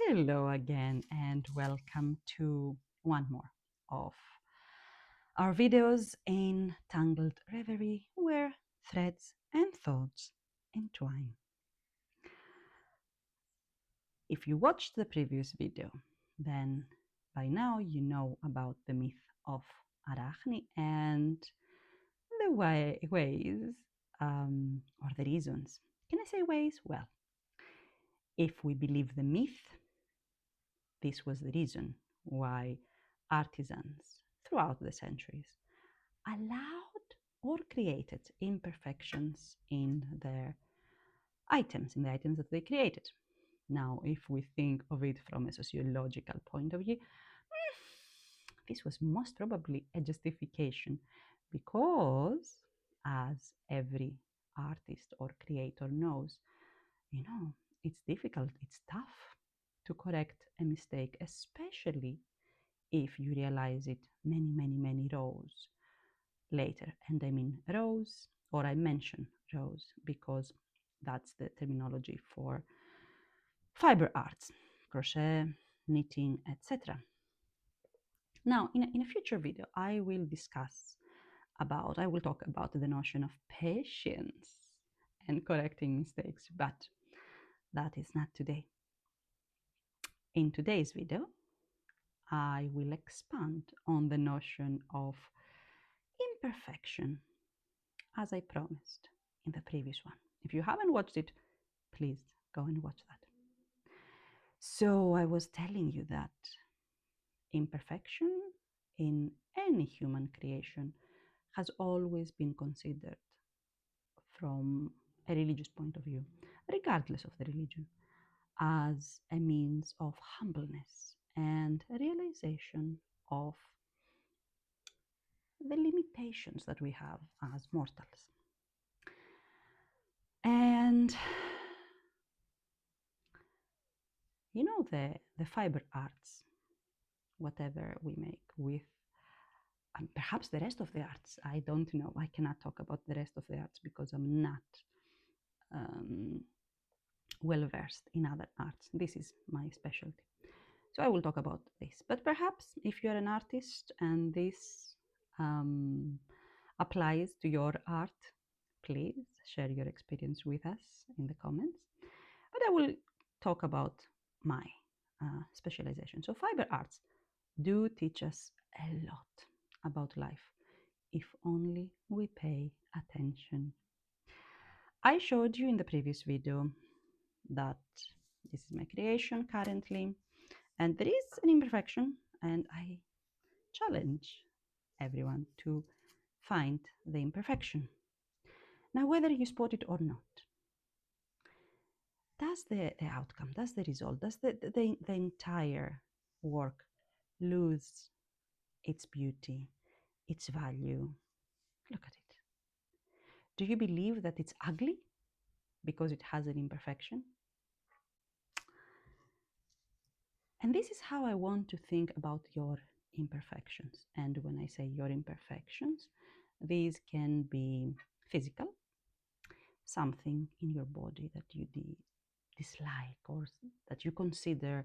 Hello again and welcome to one more of our videos in Tangled Reverie where threads and thoughts entwine. If you watched the previous video, then by now you know about the myth of Arachne and the ways or the reasons. Can I say ways? Well, if we believe the myth, this was the reason why artisans throughout the centuries allowed or created imperfections in their items, in the items that they created. Now, if we think of it from a sociological point of view, this was most probably a justification because, as every artist or creator knows, it's difficult, it's tough to correct a mistake, especially if you realize it many rows later. And I mean rows, or I mention rows because that's the terminology for fiber arts, crochet, knitting, etc. Now, in a future video, I will talk about the notion of patience and correcting mistakes, but that is not today. In today's video, I will expand on the notion of imperfection, as I promised in the previous one. If you haven't watched it, please go and watch that. So I was telling you that imperfection in any human creation has always been considered from a religious point of view, regardless of the religion, as a means of humbleness and realization of the limitations that we have as mortals. And the fiber arts, whatever we make with, and perhaps the rest of the arts, I don't know. I cannot talk about the rest of the arts because I'm not well versed in other arts. This is my specialty. So I will talk about this. But perhaps if you're an artist and this applies to your art, please share your experience with us in the comments. But I will talk about my specialization. So fiber arts do teach us a lot about life if only we pay attention. I showed you in the previous video that this is my creation currently, and there is an imperfection, and I challenge everyone to find the imperfection. Now, whether you spot it or not, does the outcome, does the result, does the entire work lose its beauty, its value? Look at it. Do you believe that it's ugly because it has an imperfection? And this is how I want to think about your imperfections. And when I say your imperfections, these can be physical, something in your body that you dislike or that you consider,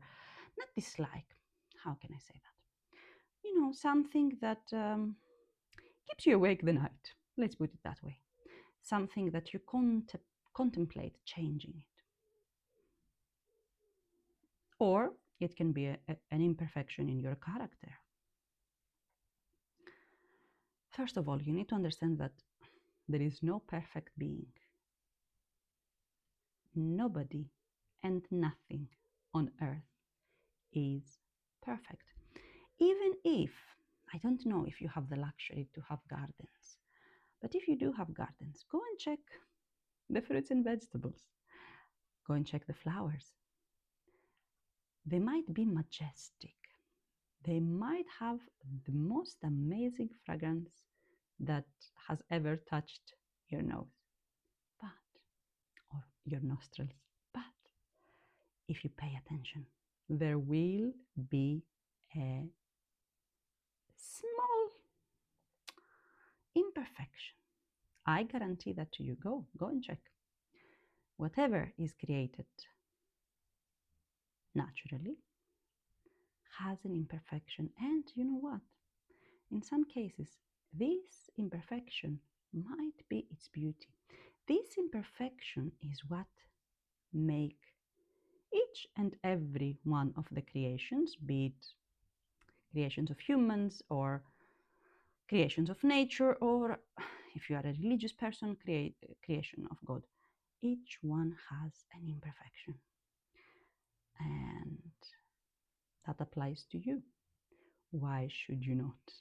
not dislike, how can I say that? Something that keeps you awake the night. Let's put it that way. Something that you contemplate changing it. Or it can be an imperfection in your character. First of all, you need to understand that there is no perfect being. Nobody and nothing on earth is perfect. Even if, I don't know if you have the luxury to have gardens, but if you do have gardens, go and check the fruits and vegetables. Go and check the flowers. They might be majestic. They might have the most amazing fragrance that has ever touched your nose, or your nostrils. But if you pay attention, there will be a small imperfection. I guarantee that to you. Go and check. Whatever is created naturally has an imperfection. And you know what? In some cases, this imperfection might be its beauty. This imperfection is what make each and every one of the creations, be it creations of humans or creations of nature, or if you are a religious person, creation of God. Each one has an imperfection. And that applies to you. Why should you not?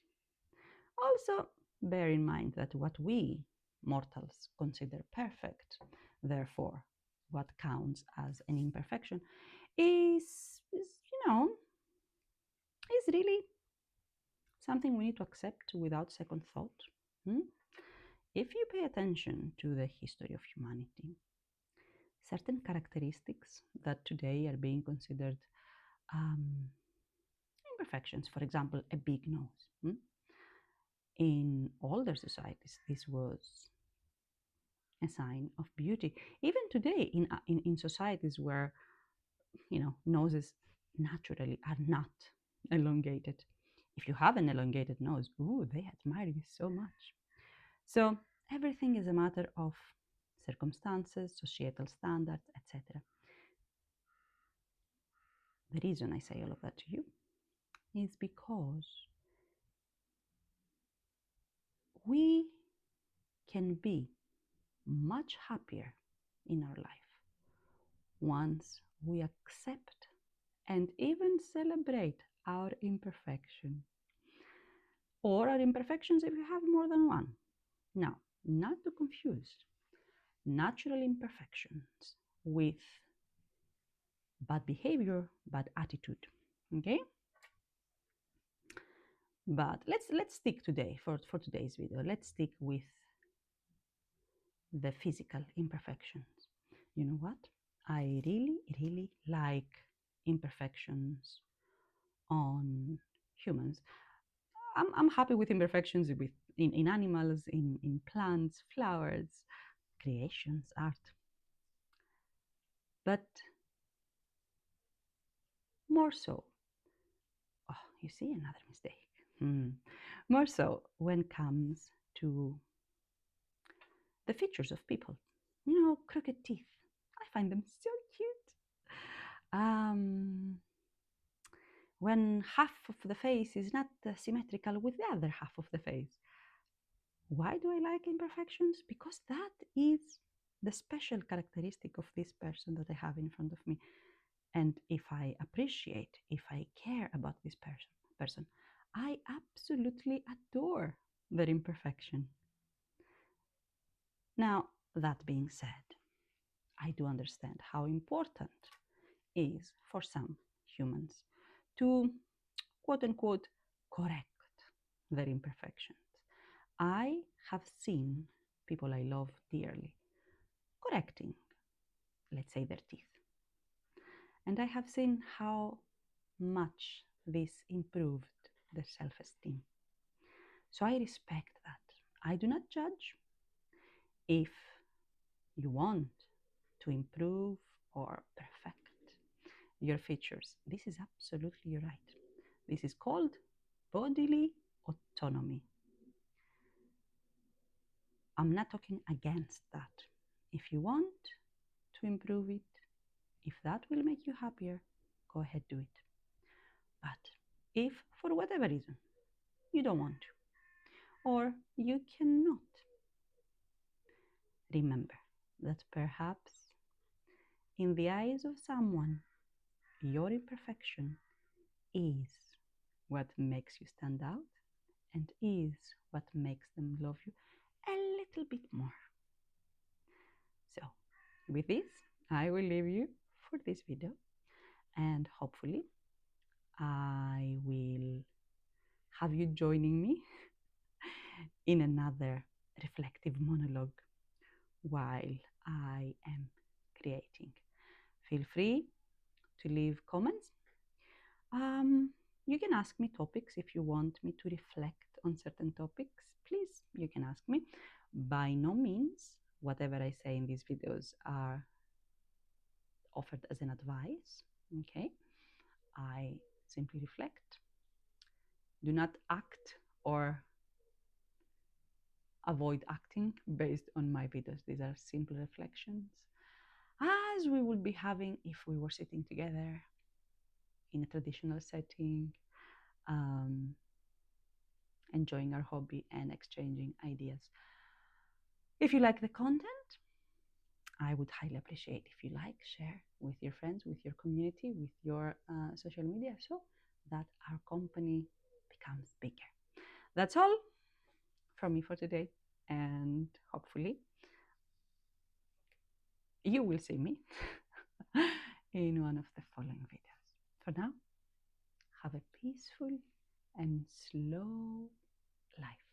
Also, bear in mind that what we mortals consider perfect, therefore, what counts as an imperfection, is really something we need to accept without second thought. Hmm? If you pay attention to the history of humanity, certain characteristics that today are being considered um, imperfections, for example, a big nose. In older societies, this was a sign of beauty. Even today, in societies where noses naturally are not elongated, if you have an elongated nose, ooh, they admire you so much. So everything is a matter of circumstances, societal standards, etc. The reason I say all of that to you is because we can be much happier in our life once we accept and even celebrate our imperfection, or our imperfections if you have more than one. Now, not to confuse natural imperfections with bad behavior, bad attitude. Okay? But let's stick today for today's video. Let's stick with the physical imperfections. You know what? I really like imperfections on humans. I'm happy with imperfections in animals, in plants, flowers, creations, art. But more so, oh, you see another mistake. More so when it comes to the features of people. Crooked teeth. I find them so cute. When half of the face is not symmetrical with the other half of the face. Why do I like imperfections? Because that is the special characteristic of this person that I have in front of me. And if I appreciate, if I care about this person, I absolutely adore their imperfection. Now, that being said, I do understand how important is for some humans to quote unquote correct their imperfections. I have seen people I love dearly correcting, let's say, their teeth. And I have seen how much this improved their self esteem. So I respect that. I do not judge. If you want to improve or perfect your features, this is absolutely right. This is called bodily autonomy. I'm not talking against that. If you want to improve it, if that will make you happier, go ahead, do it. But if for whatever reason you don't want to, or you cannot, remember that perhaps in the eyes of someone, your imperfection is what makes you stand out and is what makes them love you a little bit more. So, with this, I will leave you for this video, and hopefully I will have you joining me in another reflective monologue while I am creating. Feel free to leave comments. You can ask me topics if you want me to reflect on certain topics. Please, you can ask me. By no means, whatever I say in these videos are offered as an advice. Okay? I simply reflect, do not act or avoid acting based on my videos. These are simple reflections as we would be having if we were sitting together in a traditional setting, um, enjoying our hobby and exchanging ideas. If you like the content, I would highly appreciate if you like, share with your friends, with your community, with your social media, so that our company becomes bigger. That's all from me for today, and hopefully you will see me in one of the following videos. For now, have a peaceful and slow life.